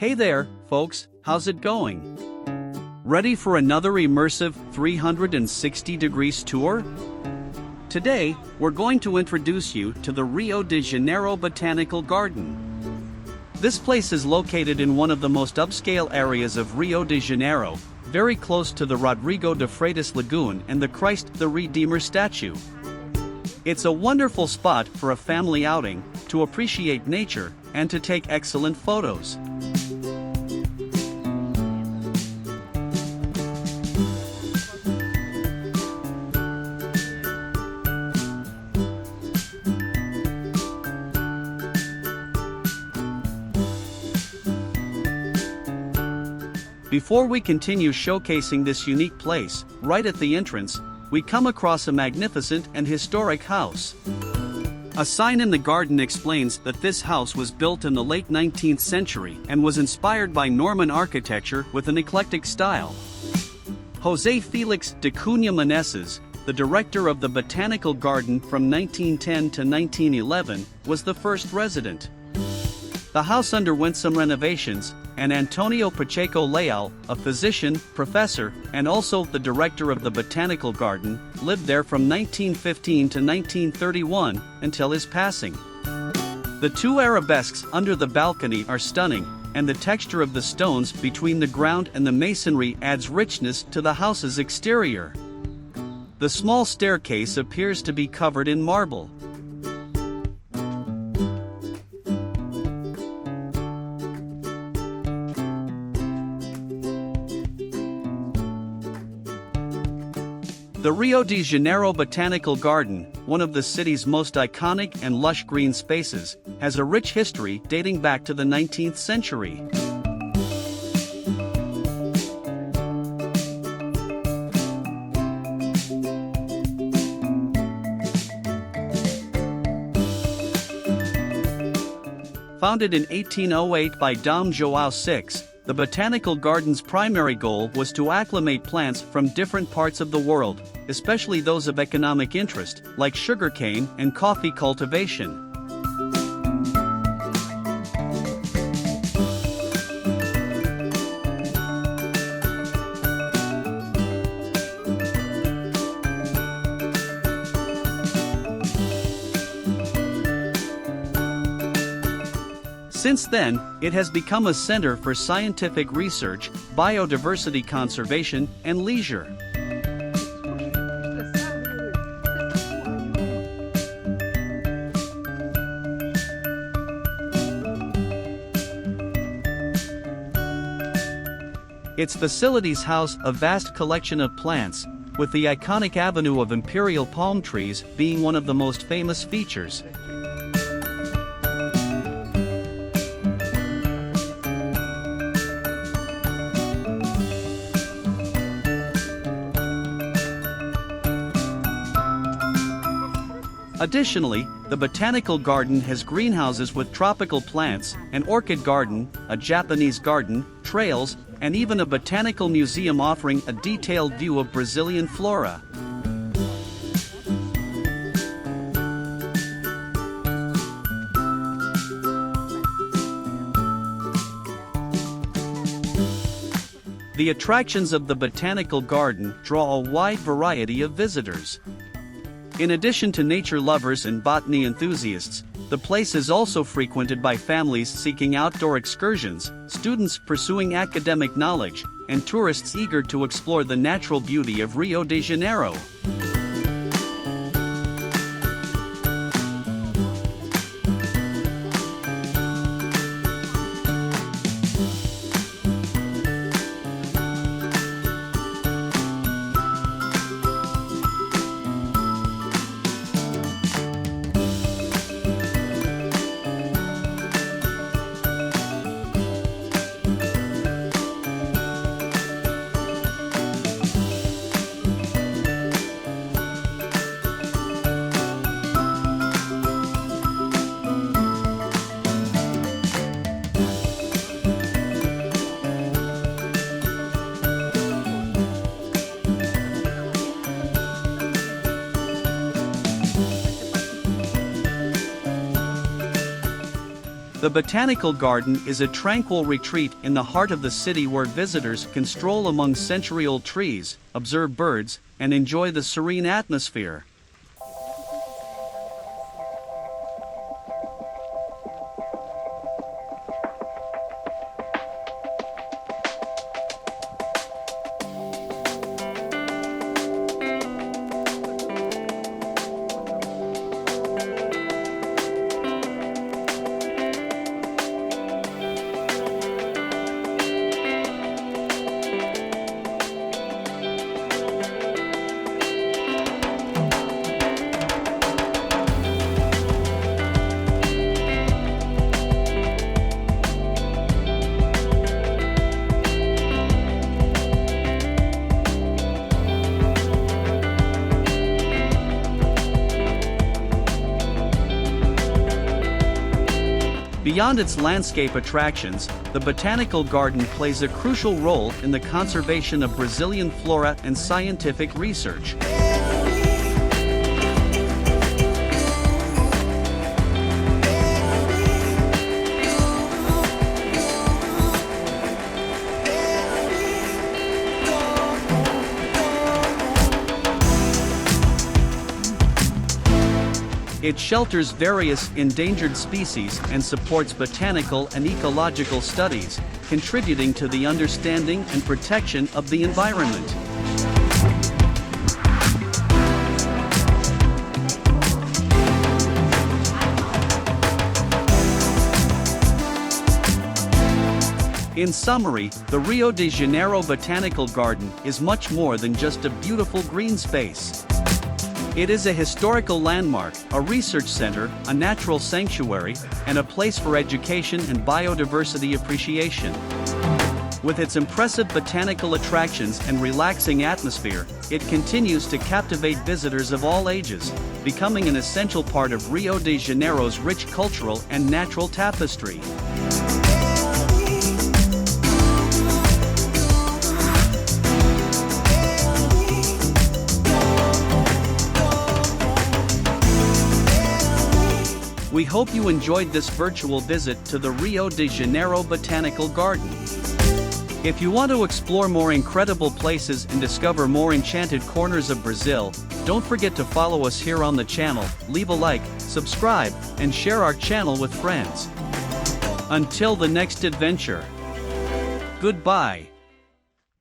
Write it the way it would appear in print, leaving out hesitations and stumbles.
Hey there, folks, how's it going? Ready for another immersive 360 degrees tour? Today, we're going to introduce you to the Rio de Janeiro Botanical Garden. This place is located in one of the most upscale areas of Rio de Janeiro, very close to the Rodrigo de Freitas Lagoon and the Christ the Redeemer statue. It's a wonderful spot for a family outing, to appreciate nature, and to take excellent photos. Before we continue showcasing this unique place, right at the entrance, we come across a magnificent and historic house. A sign in the garden explains that this house was built in the late 19th century and was inspired by Norman architecture with an eclectic style. José Félix de Cunha Menezes, the director of the Botanical Garden from 1910 to 1911, was the first resident. The house underwent some renovations, and Antonio Pacheco Leão, a physician, professor, and also the director of the Botanical Garden, lived there from 1915 to 1931 until his passing. The two arabesques under the balcony are stunning, and the texture of the stones between the ground and the masonry adds richness to the house's exterior. The small staircase appears to be covered in marble. The Rio de Janeiro Botanical Garden, one of the city's most iconic and lush green spaces, has a rich history dating back to the 19th century. Founded in 1808 by Dom João VI, the Botanical Garden's primary goal was to acclimate plants from different parts of the world, especially those of economic interest, like sugarcane and coffee cultivation. Since then, it has become a center for scientific research, biodiversity conservation, and leisure. Its facilities house a vast collection of plants, with the iconic avenue of imperial palm trees being one of the most famous features. Additionally, the Botanical Garden has greenhouses with tropical plants, an orchid garden, a Japanese garden, trails, and even a botanical museum offering a detailed view of Brazilian flora. The attractions of the Botanical Garden draw a wide variety of visitors. In addition to nature lovers and botany enthusiasts, the place is also frequented by families seeking outdoor excursions, students pursuing academic knowledge, and tourists eager to explore the natural beauty of Rio de Janeiro. The Botanical Garden is a tranquil retreat in the heart of the city where visitors can stroll among century-old trees, observe birds, and enjoy the serene atmosphere. Beyond its landscape attractions, the Botanical Garden plays a crucial role in the conservation of Brazilian flora and scientific research. It shelters various endangered species and supports botanical and ecological studies, contributing to the understanding and protection of the environment. In summary, the Rio de Janeiro Botanical Garden is much more than just a beautiful green space. It is a historical landmark, a research center, a natural sanctuary, and a place for education and biodiversity appreciation. With its impressive botanical attractions and relaxing atmosphere, it continues to captivate visitors of all ages, becoming an essential part of Rio de Janeiro's rich cultural and natural tapestry. We hope you enjoyed this virtual visit to the Rio de Janeiro Botanical Garden. If you want to explore more incredible places and discover more enchanted corners of Brazil, don't forget to follow us here on the channel, leave a like, subscribe, and share our channel with friends. Until the next adventure. Goodbye.